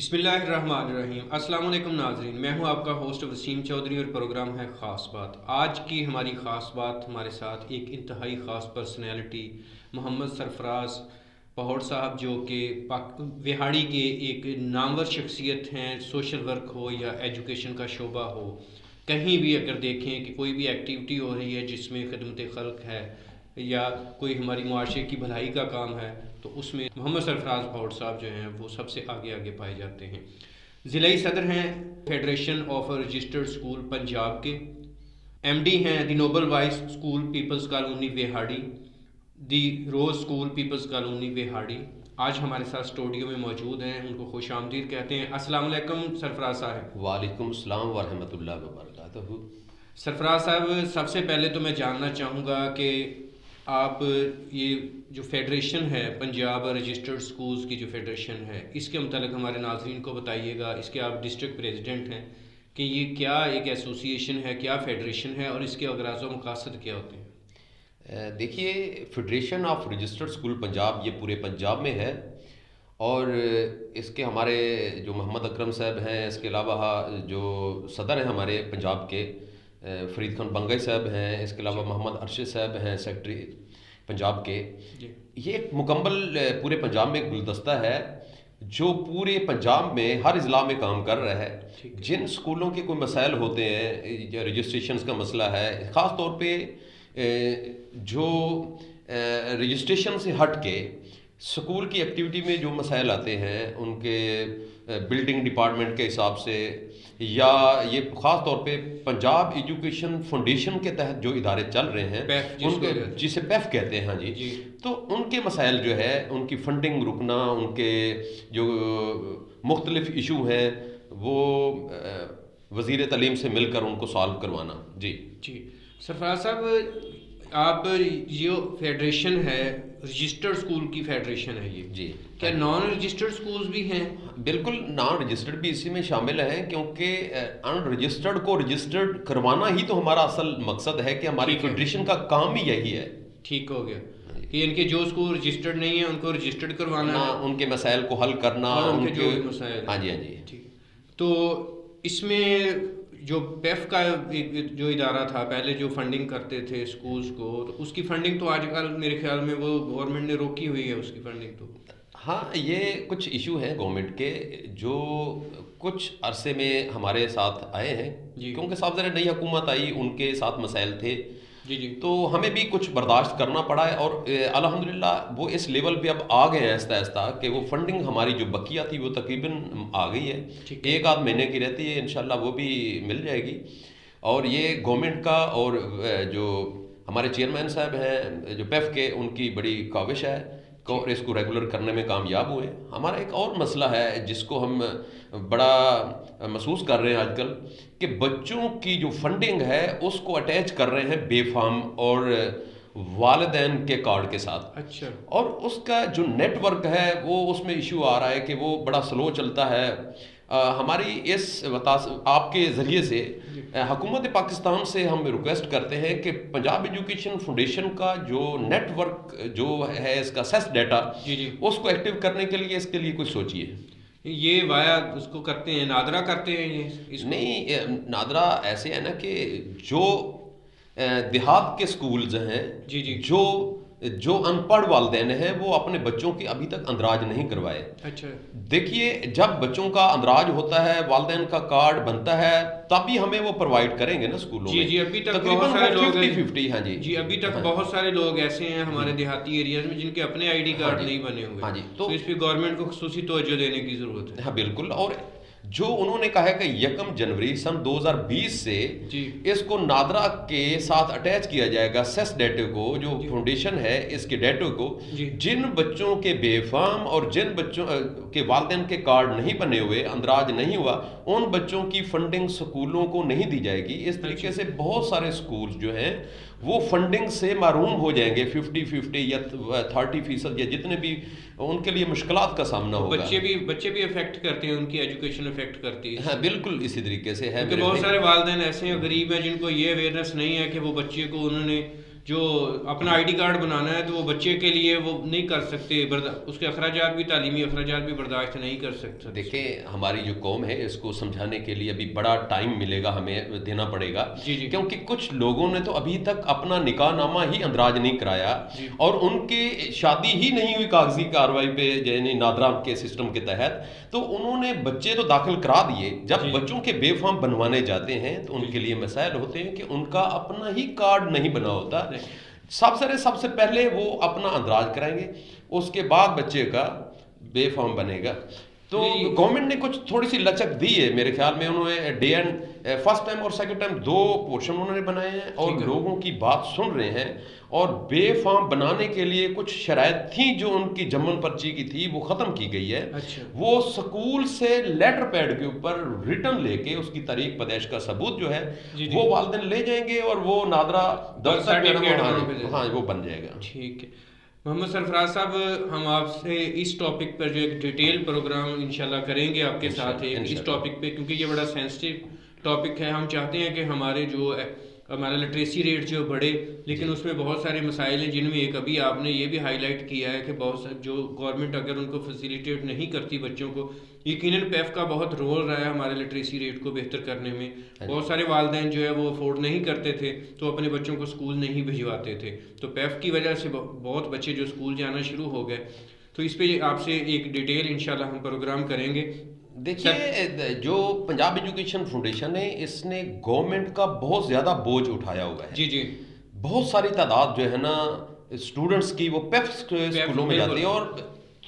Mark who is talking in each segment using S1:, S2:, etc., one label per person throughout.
S1: بسم اللہ الرحمن الرحیم۔ السلام علیکم ناظرین، میں ہوں آپ کا ہوسٹ وسیم چودھری اور پروگرام ہے خاص بات۔ آج کی ہماری خاص بات ہمارے ساتھ ایک انتہائی خاص پرسنالٹی محمد سرفراز پہوڑ صاحب، جو کہ وہاڑی کے ایک نامور شخصیت ہیں۔ سوشل ورک ہو یا ایجوکیشن کا شعبہ ہو، کہیں بھی اگر دیکھیں کہ کوئی بھی ایکٹیویٹی ہو رہی ہے جس میں خدمت خلق ہے یا کوئی ہماری معاشرے کی بھلائی کا کام ہے، تو اس میں محمد سرفراز پہوڑ صاحب جو ہیں وہ سب سے آگے پائے جاتے ہیں۔ ضلعی صدر ہیں federation of registered school Punjab کے، ایم ڈی ہیں the noble voice school peoples colony Vehari, the rose school peoples colony Vehari. آج ہمارے ساتھ اسٹوڈیو میں موجود ہیں، ان کو خوش آمدید کہتے ہیں۔ السلام علیکم سرفراز صاحب۔
S2: وعلیکم السلام ورحمۃ اللہ وبرکاتہ۔
S1: سرفراز صاحب، سب سے پہلے تو میں جاننا چاہوں گا کہ آپ یہ جو فیڈریشن ہے پنجاب رجسٹرڈ اسکولز کی جو فیڈریشن ہے، اس کے متعلق ہمارے ناظرین کو بتائیے گا۔ اس کے آپ ڈسٹرکٹ پریزیڈنٹ ہیں کہ یہ کیا ایک ایسوسیشن ہے، کیا فیڈریشن ہے، اور اس کے اغراض و مقاصد کیا ہوتے ہیں؟
S2: دیکھیے، federation of registered school Punjab یہ پورے پنجاب میں ہے، اور اس کے ہمارے جو محمد اکرم صاحب ہیں، اس کے علاوہ جو صدر ہیں ہمارے پنجاب کے فرید خان بنگئی صاحب ہیں، اس کے علاوہ محمد ارشد صاحب ہیں سیکرٹری پنجاب کے۔ یہ ایک مکمل پورے پنجاب میں ایک گلدستہ ہے جو پورے پنجاب میں ہر اضلاع میں کام کر رہا ہے۔ جن اسکولوں کے کوئی مسائل ہوتے ہیں، رجسٹریشنز کا مسئلہ ہے، خاص طور پہ جو رجسٹریشن سے ہٹ کے اسکول کی ایکٹیویٹی میں جو مسائل آتے ہیں، ان کے بلڈنگ ڈپارٹمنٹ کے حساب سے، یا یہ خاص طور پہ پنجاب ایجوکیشن فاؤنڈیشن کے تحت جو ادارے چل رہے ہیں، جسے پیف کہتے ہیں، ہاں جی، تو ان کے مسائل جو ہے، ان کی فنڈنگ رکنا، ان کے جو مختلف ایشو ہیں، وہ وزیر تعلیم سے مل کر ان کو سالو کروانا۔ جی
S1: سرفراز صاحب، آپ جو فیڈریشن ہے رجسٹرڈ اسکول کی فیڈریشن ہے، یہ
S2: جی
S1: کیا نان رجسٹرڈ اسکولز بھی ہیں؟
S2: بالکل، نان رجسٹرڈ بھی اسی میں شامل ہیں، کیونکہ ان رجسٹرڈ کو رجسٹرڈ کروانا ہی تو ہمارا اصل مقصد ہے کہ ہماری فیڈریشن کا کام ہی یہی ہے۔
S1: ٹھیک ہو گیا کہ ان کے جو اسکول رجسٹرڈ نہیں ہیں ان کو رجسٹرڈ کروانا،
S2: ان کے مسائل کو حل کرنا،
S1: ان کے جو مسائل۔
S2: ہاں جی۔
S1: ٹھیک، تو اس میں جو پیف کا جو ادارہ تھا پہلے، جو فنڈنگ کرتے تھے اسکولز کو، تو اس کی فنڈنگ تو آج کل میرے خیال میں وہ گورنمنٹ نے روکی ہوئی ہے، اس کی فنڈنگ تو۔
S2: ہاں، یہ کچھ ایشو ہیں گورنمنٹ کے جو کچھ عرصے میں ہمارے ساتھ آئے ہیں، کیونکہ صاحب ذرا نئی حکومت آئی، ان کے ساتھ مسائل تھے، تو ہمیں بھی کچھ برداشت کرنا پڑا ہے، اور الحمدللہ وہ اس لیول پہ اب آ گئے ہیں آہستہ آہستہ کہ وہ فنڈنگ ہماری جو بقیہ تھی وہ تقریباً آ گئی ہے، ایک آدھ مہینے کی رہتی ہے، انشاءاللہ وہ بھی مل جائے گی۔ اور یہ گورنمنٹ کا اور جو ہمارے چیئرمین صاحب ہیں جو پیف کے، ان کی بڑی کاوش ہے اور اس کو ریگولر کرنے میں کامیاب ہوئے۔ ہمارا ایک اور مسئلہ ہے جس کو ہم بڑا محسوس کر رہے ہیں آج کل، کہ بچوں کی جو فنڈنگ ہے اس کو اٹیچ کر رہے ہیں بے فارم اور والدین کے کارڈ کے ساتھ۔
S1: اچھا،
S2: اور اس کا جو نیٹ ورک ہے وہ اس میں ایشو آ رہا ہے کہ وہ بڑا سلو چلتا ہے۔ ہماری اس آپ کے ذریعے سے حکومت پاکستان سے ہم ریکویسٹ کرتے ہیں کہ پنجاب ایجوکیشن فاؤنڈیشن کا جو نیٹ ورک جو ہے، اس کا سیس ڈیٹا، اس کو ایکٹیو کرنے کے لیے اس کے لیے کچھ سوچیے۔
S1: یہ وایا اس کو کرتے ہیں، نادرا کرتے ہیں؟
S2: نہیں، نادرا ایسے ہے نا کہ جو دیہات کے سکولز ہیں، جو ان پڑھ والدین ہیں، وہ اپنے بچوں کے ابھی تک اندراج نہیں کروائے۔
S1: اچھا،
S2: دیکھیے، جب بچوں کا اندراج ہوتا ہے، والدین کا کارڈ بنتا ہے، تبھی ہمیں وہ پرووائڈ کریں گے نا اسکولوں میں۔
S1: ابھی تک بہت سارے لوگ
S2: 50-50، ہاں جی،
S1: ابھی تک بہت سارے لوگ ایسے ہیں ہمارے دیہاتی ایریاز میں جن کے اپنے آئی ڈی کارڈ نہیں بنے ہوئے۔
S2: ہاں جی،
S1: تو اس پہ گورنمنٹ کو خصوصی توجہ دینے کی ضرورت ہے۔
S2: ہاں بالکل، اور جو انہوں نے کہا ہے کہ 1 جنوری سن 2020 سے اس کو نادرا کے ساتھ اٹیچ کیا جائے گا، سیس ڈیٹا کو، جو فاؤنڈیشن ہے اس کے ڈیٹا کو، جن بچوں کے بے فارم اور جن بچوں کے والدین کے کارڈ نہیں بنے ہوئے، اندراج نہیں ہوا، ان بچوں کی فنڈنگ سکولوں کو نہیں دی جائے گی۔ اس طریقے سے بہت سارے سکولز جو ہیں وہ فنڈنگ سے محروم ہو جائیں گے، 50-50 یا 30%، یا جتنے بھی، ان کے لیے مشکلات کا سامنا ہوگا۔
S1: بچے بھی افیکٹ کرتے ہیں، ان کی ایجوکیشن افیکٹ کرتی ہے۔
S2: ہاں بالکل، اسی طریقے سے ہے۔
S1: بہت سارے والدین ایسے ہیں غریب ہیں جن کو یہ اویئرنیس نہیں ہے کہ وہ بچے کو انہوں نے جو اپنا آئی ڈی کارڈ بنانا ہے تو وہ بچے کے لیے وہ نہیں کر سکتے، اس کے اخراجات بھی، تعلیمی اخراجات بھی برداشت نہیں کر سکتے.
S2: دیکھیں ہماری جو قوم ہے اس کو سمجھانے کے لیے ابھی بڑا ٹائم ملے گا، ہمیں دینا پڑے گا.
S1: جی
S2: کیونکہ کچھ لوگوں نے تو ابھی تک اپنا نکاح نامہ ہی اندراج نہیں کرایا، اور ان کی شادی ہی نہیں ہوئی کاغذی کارروائی پہ، یعنی نادرا کے سسٹم کے تحت، تو انہوں نے بچے تو داخل کرا دیے. جب بچوں کے بے فارم بنوانے جاتے ہیں تو ان کے لیے مسائل ہوتے ہیں کہ ان کا اپنا ہی کارڈ نہیں بنا ہوتا. سب سے پہلے وہ اپنا اندراج کرائیں گے، اس کے بعد بچے کا بے فارم بنے گا. تو گورنمنٹ نے کچھ تھوڑی سی لچک دی ہے میرے خیال میں. انہوں نے ڈے اینڈ فرسٹ ٹائم اور سیکنڈ ٹائم 2 پورشن انہوں نے بنائے ہیں، اور لوگوں کی بات سن رہے ہیں. اور بے فارم بنانے کے لیے کچھ شرائط تھیں جو ان کی جمن پرچی کی تھی وہ ختم کی گئی ہے. وہ سکول سے لیٹر پیڈ کے اوپر ریٹن لے کے اس کی تاریخ پیدائش کا ثبوت جو ہے وہ والدین لے جائیں گے، اور وہ نادرا ہاں وہ بن جائے گا.
S1: ٹھیک ہے محمد سرفراز صاحب، ہم آپ سے اس ٹاپک پر جو ایک ڈیٹیل پروگرام انشاءاللہ کریں گے آپ کے ساتھ اس ٹاپک پہ، کیونکہ یہ بڑا سینسٹیو ٹاپک ہے. ہم چاہتے ہیں کہ ہمارا لٹریسی ریٹ جو بڑھے، لیکن اس میں بہت سارے مسائل ہیں، جن میں ایک ابھی آپ نے یہ بھی ہائی لائٹ کیا ہے کہ بہت سارے جو گورنمنٹ اگر ان کو فیسیلیٹیٹ نہیں کرتی بچوں کو، یقیناً پیف کا بہت رول رہا ہے ہمارے لٹریسی ریٹ کو بہتر کرنے میں. بہت سارے والدین جو ہے وہ افورڈ نہیں کرتے تھے تو اپنے بچوں کو اسکول نہیں بھجواتے تھے، تو پیف کی وجہ سے بہت بچے جو اسکول جانا شروع ہو گئے. تو اس پہ آپ سے ایک ڈیٹیل انشاءاللہ ہم پروگرام کریں گے.
S2: دیکھیے جو پنجاب ایجوکیشن فاؤنڈیشن ہے، اس نے گورنمنٹ کا بہت زیادہ بوجھ اٹھایا ہوا ہے.
S1: جی
S2: بہت ساری تعداد جو ہے نا اسٹوڈنٹس کی وہ پیف اسکولوں میں جاتی ہے، اور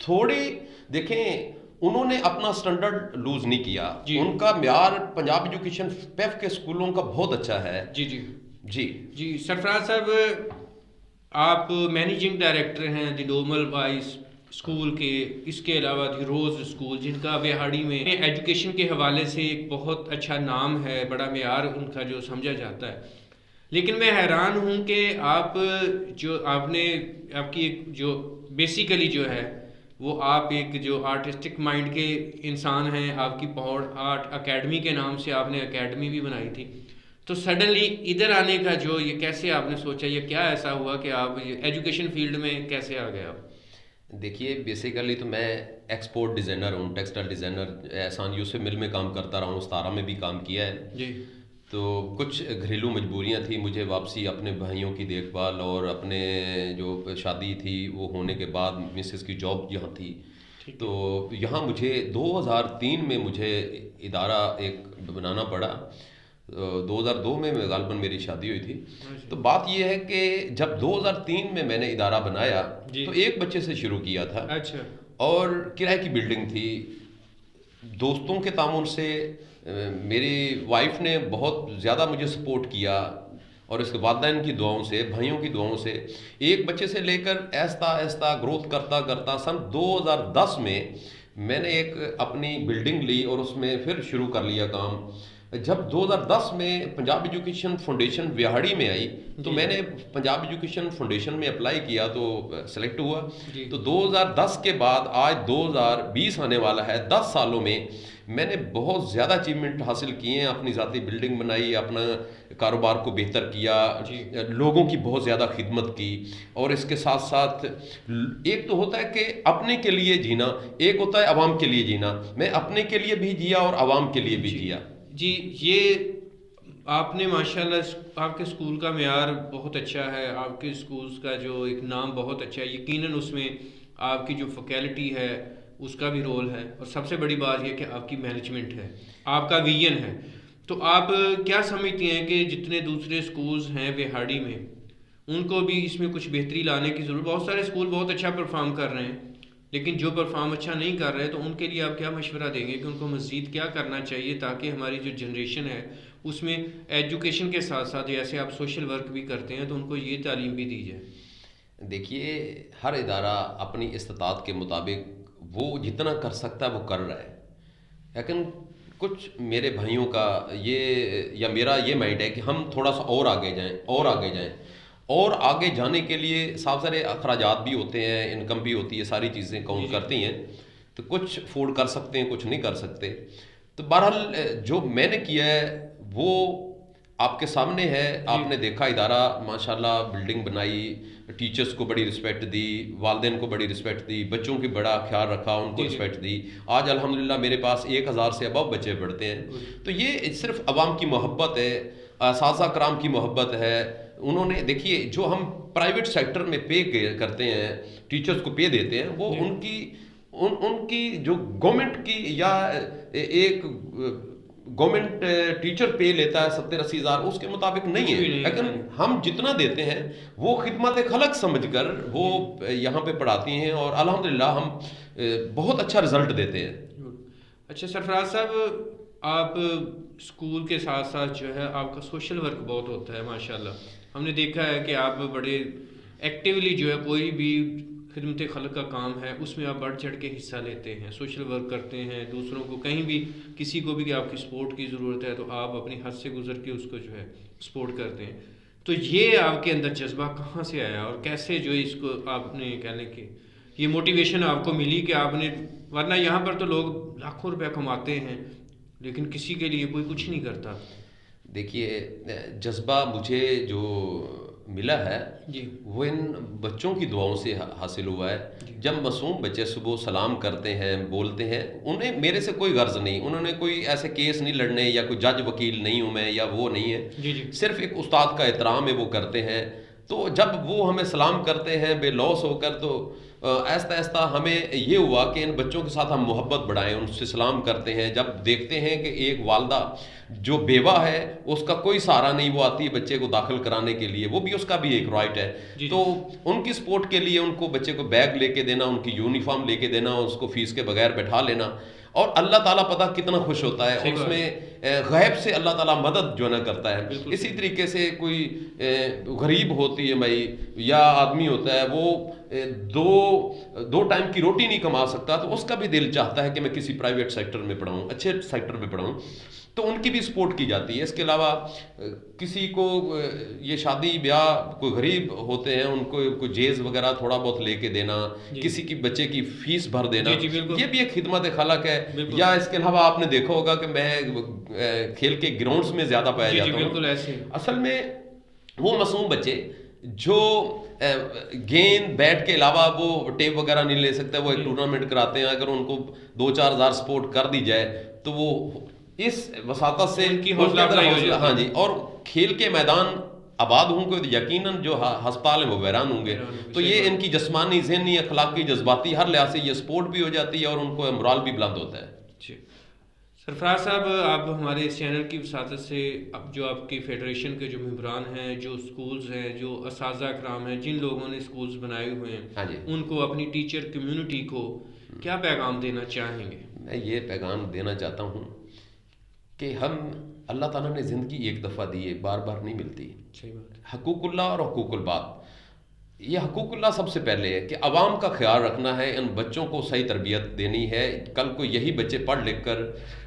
S2: تھوڑی دیکھیں انہوں نے اپنا سٹینڈرڈ لوز نہیں کیا. ان کا معیار پنجاب ایجوکیشن پیف کے اسکولوں کا بہت اچھا ہے.
S1: جی سرفراز صاحب، آپ مینیجنگ ڈائریکٹر ہیں دی نورمل وائز اسکول کے، اس کے علاوہ دی روز اسکول جن کا ویہاڑی میں ایجوکیشن کے حوالے سے ایک بہت اچھا نام ہے، بڑا معیار ان کا جو سمجھا جاتا ہے. لیکن میں حیران ہوں کہ آپ کی جو بیسیکلی جو ہے وہ آپ ایک جو آرٹسٹک مائنڈ کے انسان ہیں. آپ کی پہاڑ آرٹ اکیڈمی کے نام سے آپ نے اکیڈمی بھی بنائی تھی، تو سڈنلی ادھر آنے کا جو یہ کیسے آپ نے سوچا، یہ کیا ایسا ہوا کہ آپ ایجوکیشن فیلڈ میں کیسے آ گئے آپ؟
S2: دیکھیے بیسیکلی تو میں ایکسپورٹ ڈیزائنر ہوں، ٹیکسٹائل ڈیزائنر. احسان یوسف مل میں کام کرتا رہا ہوں، ستارہ میں بھی کام کیا ہے. تو کچھ گھریلو مجبوریاں تھیں، مجھے واپسی اپنے بھائیوں کی دیکھ بھال اور اپنے جو شادی تھی وہ ہونے کے بعد مسز کی جاب یہاں تھی، تو یہاں مجھے 2003 میں مجھے ادارہ ایک بنانا پڑا. 2002 میں غالباً میری شادی ہوئی تھی. تو بات یہ ہے کہ جب 2003 میں نے ادارہ بنایا تو ایک بچے سے شروع کیا تھا، اور کرائے کی بلڈنگ تھی. دوستوں کے تعاون سے میری وائف نے بہت زیادہ مجھے سپورٹ کیا، اور اس کے والدین کی دعاؤں سے، بھائیوں کی دعاؤں سے ایک بچے سے لے کر آہستہ آہستہ گروتھ کرتا کرتا سن 2010 میں نے ایک اپنی بلڈنگ لی، اور اس میں پھر شروع کر لیا کام. جب 2010 میں پنجاب ایجوکیشن فاؤنڈیشن ویہاڑی میں آئی تو میں نے پنجاب ایجوکیشن فاؤنڈیشن میں اپلائی کیا تو سلیکٹ ہوا. تو 2010 کے بعد آج 2020 آنے والا ہے، 10 سالوں میں نے بہت زیادہ اچیومنٹ حاصل کیے ہیں. اپنی ذاتی بلڈنگ بنائی، اپنا کاروبار کو بہتر کیا، لوگوں کی بہت زیادہ خدمت کی. اور اس کے ساتھ ساتھ ایک تو ہوتا ہے کہ اپنے کے لیے جینا، ایک ہوتا ہے عوام کے لیے جینا. میں اپنے کے لیے بھی جیا اور عوام کے لیے بھی جیا.
S1: جی یہ آپ نے ماشاءاللہ، آپ کے اسکول کا معیار بہت اچھا ہے، آپ کے اسکولس کا جو ایک نام بہت اچھا ہے. یقیناً اس میں آپ کی جو فیکلٹی ہے اس کا بھی رول ہے، اور سب سے بڑی بات یہ کہ آپ کی مینجمنٹ ہے، آپ کا ویژن ہے. تو آپ کیا سمجھتے ہیں کہ جتنے دوسرے اسکولز ہیں ویہاڑی میں، ان کو بھی اس میں کچھ بہتری لانے کی ضرورت؟ بہت سارے اسکول بہت اچھا پرفارم کر رہے ہیں، لیکن جو پرفارم اچھا نہیں کر رہے تو ان کے لیے آپ کیا مشورہ دیں گے کہ ان کو مزید کیا کرنا چاہیے تاکہ ہماری جو جنریشن ہے اس میں ایجوکیشن کے ساتھ ساتھ جیسے آپ سوشل ورک بھی کرتے ہیں تو ان کو یہ تعلیم بھی دی جائے؟
S2: دیکھیے ہر ادارہ اپنی استطاعت کے مطابق وہ جتنا کر سکتا ہے وہ کر رہا ہے، لیکن کچھ میرے بھائیوں کا یا میرا یہ مائنڈ ہے کہ ہم تھوڑا سا اور آگے جائیں اور آگے جائیں. اور آگے جانے کے لیے صاف سارے اخراجات بھی ہوتے ہیں، انکم بھی ہوتی ہے، ساری چیزیں کاؤنٹ کرتی ہیں. تو کچھ افورڈ کر سکتے ہیں، کچھ نہیں کر سکتے. تو بہرحال جو میں نے کیا ہے وہ آپ کے سامنے ہے، آپ نے دیکھا ادارہ ماشاءاللہ بلڈنگ بنائی، ٹیچرز کو بڑی رسپیکٹ دی، والدین کو بڑی رسپیکٹ دی، بچوں کی بڑا خیال رکھا، ان کو رسپیکٹ دی. آج الحمدللہ میرے پاس 1000 سے ابو بچے پڑھتے ہیں. تو یہ صرف عوام کی محبت ہے، اساتذہ کرام کی محبت ہے. انہوں نے دیکھیے جو ہم پرائیویٹ سیکٹر میں پے کرتے ہیں، ٹیچرز کو پے دیتے ہیں، وہ ان کی جو گورنمنٹ کی یا ایک گورنمنٹ ٹیچر پے لیتا ہے 70-80 ہزار، اس کے مطابق نہیں ہے. لیکن ہم جتنا دیتے ہیں وہ خدمت خلق سمجھ کر وہ یہاں پہ پڑھاتی ہیں، اور الحمدللہ ہم بہت اچھا رزلٹ دیتے ہیں.
S1: اچھا سرفراز صاحب، آپ اسکول کے ساتھ ساتھ جو ہے آپ کا سوشل ورک بہت ہوتا ہے ماشاءاللہ. ہم نے دیکھا ہے کہ آپ بڑے ایکٹیولی جو ہے کوئی بھی خدمت خلق کا کام ہے اس میں آپ بڑھ چڑھ کے حصہ لیتے ہیں، سوشل ورک کرتے ہیں، دوسروں کو کہیں بھی کسی کو بھی کہ آپ کی سپورٹ کی ضرورت ہے تو آپ اپنی حد سے گزر کے اس کو جو ہے سپورٹ کرتے ہیں. تو یہ آپ کے اندر جذبہ کہاں سے آیا اور کیسے جو اس کو آپ نے کہنے کہ یہ موٹیویشن آپ کو ملی کہ آپ نے، ورنہ یہاں پر تو لوگ لاکھوں روپے کماتے ہیں لیکن کسی کے لیے کوئی کچھ نہیں کرتا.
S2: دیکھیے جذبہ مجھے جو ملا ہے وہ ان بچوں کی دعاؤں سے حاصل ہوا ہے. جب معصوم بچے صبح سلام کرتے ہیں، بولتے ہیں، انہیں میرے سے کوئی غرض نہیں، انہوں نے کوئی ایسے کیس نہیں لڑنے یا کوئی جج وکیل نہیں ہوں میں یا وہ نہیں ہے، صرف ایک استاد کا احترام ہے وہ کرتے ہیں. تو جب وہ ہمیں سلام کرتے ہیں بے لوث ہو کر، تو آہستہ آہستہ ہمیں یہ ہوا کہ ان بچوں کے ساتھ ہم محبت بڑھائیں، ان سے سلام کرتے ہیں. جب دیکھتے ہیں کہ ایک والدہ جو بیوہ ہے اس کا کوئی سہارا نہیں، وہ آتی ہے بچے کو داخل کرانے کے لیے، وہ بھی اس کا بھی ایک رائٹ ہے. تو ان کی سپورٹ کے لیے ان کو بچے کو بیگ لے کے دینا، ان کی یونیفارم لے کے دینا، اس کو فیس کے بغیر بیٹھا لینا، اور اللہ تعالیٰ پتہ کتنا خوش ہوتا ہے، اور اس میں غیب سے اللہ تعالیٰ مدد جو نہ کرتا ہے. اسی طریقے سے کوئی غریب ہوتی ہے بھائی یا آدمی ہوتا ہے وہ دو ٹائم کی روٹی نہیں کما سکتا، تو اس کا بھی دل چاہتا ہے کہ میں کسی پرائیویٹ سیکٹر میں پڑھاؤں، اچھے سیکٹر میں پڑھاؤں، تو ان کی بھی سپورٹ کی جاتی ہے. اس کے علاوہ کسی کو یہ شادی بیاہ کوئی غریب ہوتے ہیں ان کو کوئی جیز وغیرہ تھوڑا بہت لے کے دینا، کسی کی بچے کی فیس بھر دینا، یہ بھی ایک خدمت خلق ہے. یا اس کے علاوہ آپ نے دیکھا ہوگا کہ میں کھیل کے گراؤنڈز میں زیادہ پایا جاتا ہوں. اصل میں وہ معصوم بچے جو گیند بیٹ کے علاوہ وہ ٹیپ وغیرہ نہیں لے سکتے، وہ ایک ٹورنامنٹ کراتے ہیں، اگر ان کو 2-4 ہزار سپورٹ کر دی جائے تو وہ اس وساطت سے
S1: ان کی حوصلہ افزائی ہو جاتی ہے.
S2: ہاں جی، اور کھیل کے میدان آباد ہوں گے یقیناً جو ہسپتال ہیں وہ ویران ہوں گے. تو یہ ان کی جسمانی، ذہنی، اخلاقی، جذباتی ہر لحاظ سے یہ سپورٹ بھی ہو جاتی ہے اور ان کو مرال بھی بلند ہوتا ہے.
S1: سرفراز صاحب، آپ ہمارے اس چینل کی وساطت سے جو آپ کی فیڈریشن کے جو ممبران ہیں، جو سکولز ہیں، جو اساتذہ کرام ہیں، جن لوگوں نے سکولز بنائے ہوئے ہیں، ان کو، اپنی ٹیچر کمیونٹی کو کیا پیغام دینا چاہیں گے؟
S2: میں یہ پیغام دینا چاہتا ہوں کہ ہم، اللہ تعالیٰ نے زندگی ایک دفعہ دی ہے، بار بار نہیں ملتی. حقوق اللہ اور حقوق الباد، یہ حقوق اللہ سب سے پہلے ہے کہ عوام کا خیال رکھنا ہے، ان بچوں کو صحیح تربیت دینی ہے. کل کو یہی بچے پڑھ لکھ کر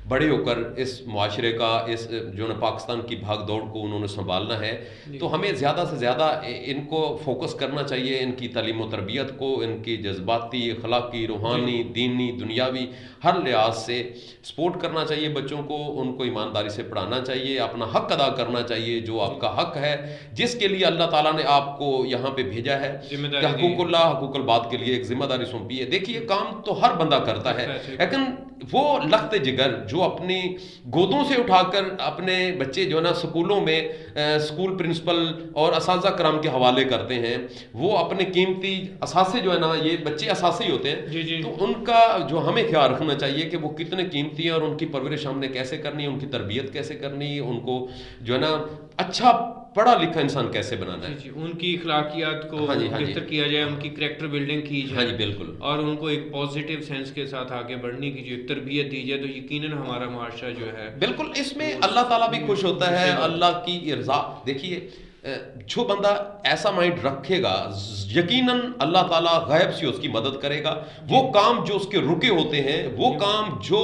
S2: بڑے ہو کر اس معاشرے کا، اس جو نا پاکستان کی بھاگ دوڑ کو انہوں نے سنبھالنا ہے. تو ہمیں زیادہ سے زیادہ ان کو فوکس کرنا چاہیے، ان کی تعلیم و تربیت کو، ان کی جذباتی، اخلاقی، روحانی، دینی، دنیاوی ہر لحاظ سے سپورٹ کرنا چاہیے بچوں کو. ان کو ایمانداری سے پڑھانا چاہیے، اپنا حق ادا کرنا چاہیے جو آپ کا حق ہے، جس کے لیے اللہ تعالیٰ نے آپ کو یہاں پہ بھیجا ہے. کہ حقوق اللہ، حقوق الباد کے لیے ایک ذمہ داری سونپی ہے. دیکھیے کام تو ہر بندہ کرتا ہے، لیکن وہ لخت جگر جو اپنی گودوں سے اٹھا کر اپنے بچے جو ہے نا سکولوں میں سکول پرنسپل اور اساتذہ کرام کے حوالے کرتے ہیں، وہ اپنے قیمتی اثاثے جو ہے نا، یہ بچے اثاثے ہی ہوتے ہیں، تو ان کا جو ہمیں خیال رکھنا چاہیے کہ وہ کتنے قیمتی ہیں اور ان کی پرورش ہم نے کیسے کرنی ہے، ان کی تربیت کیسے کرنی ہے، ان کو جو ہے نا اچھا پڑھا لکھا انسان کیسے بنانا ہے.
S1: ان کی اخلاقیات کو بہتر کیا جائے، ان کی کریکٹر بلڈنگ کی جائے.
S2: بالکل.
S1: اور ان کو ایک پازیٹیو سینس کے ساتھ آگے بڑھنے کی جو ایک تربیت دی جائے تو یقیناً ہمارا معاشرہ جو ہے
S2: بالکل اس میں اللہ تعالیٰ بھی خوش ہوتا ہے، اللہ کی رضا. دیکھیے جو بندہ ایسا مائنڈ رکھے گا یقیناً اللہ تعالیٰ غیب سے اس کی مدد کرے گا. وہ کام جو اس کے رکے ہوتے ہیں، وہ کام جو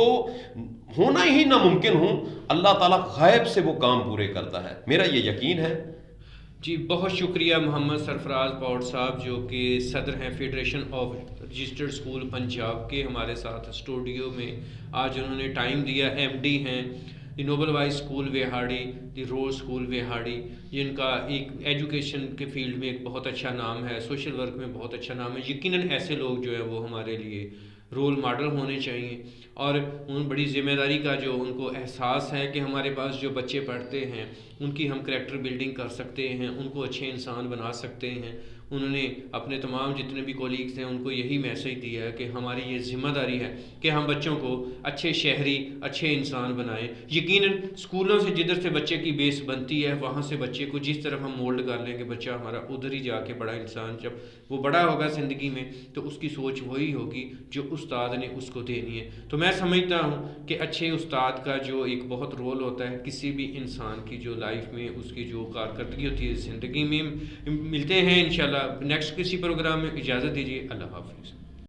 S2: ہونا ہی ناممکن ہوں، اللہ تعالیٰ غیب سے وہ کام پورے کرتا ہے، میرا یہ یقین ہے.
S1: جی بہت شکریہ محمد سرفراز پاؤڈ صاحب، جو کہ صدر ہیں federation of registered school Punjab کے، ہمارے ساتھ اسٹوڈیو میں آج انہوں نے ٹائم دیا. ایم ڈی ہیں the Nobel wise school ویہاڑی، the rose school ویہاڑی، جن کا ایک ایجوکیشن کے فیلڈ میں ایک بہت اچھا نام ہے، سوشل ورک میں بہت اچھا نام ہے. یقیناً ایسے لوگ جو ہیں وہ ہمارے لیے رول ماڈل ہونے چاہیے. اور ان بڑی ذمہ داری کا جو ان کو احساس ہے کہ ہمارے پاس جو بچے پڑھتے ہیں ان کی ہم کریکٹر بلڈنگ کر سکتے ہیں، ان کو اچھے انسان بنا سکتے ہیں. انہوں نے اپنے تمام جتنے بھی کولیگز ہیں ان کو یہی میسج دیا ہے کہ ہماری یہ ذمہ داری ہے کہ ہم بچوں کو اچھے شہری، اچھے انسان بنائیں. یقیناً اسکولوں سے جدھر سے بچے کی بیس بنتی ہے وہاں سے بچے کو جس طرف ہم مولڈ کر لیں کہ بچہ ہمارا ادھر ہی جا کے بڑا انسان جب وہ بڑا ہوگا زندگی میں تو اس کی سوچ وہی ہوگی جو استاد نے اس کو دینی ہے. تو میں سمجھتا ہوں کہ اچھے استاد کا جو ایک بہت رول ہوتا ہے کسی بھی انسان کی جو لائف میں اس کی جو کارکردگی ہوتی ہے زندگی میں. ملتے ہیں انشاءاللہ نیکسٹ کسی پروگرام میں. اجازت دیجیے، اللہ حافظ.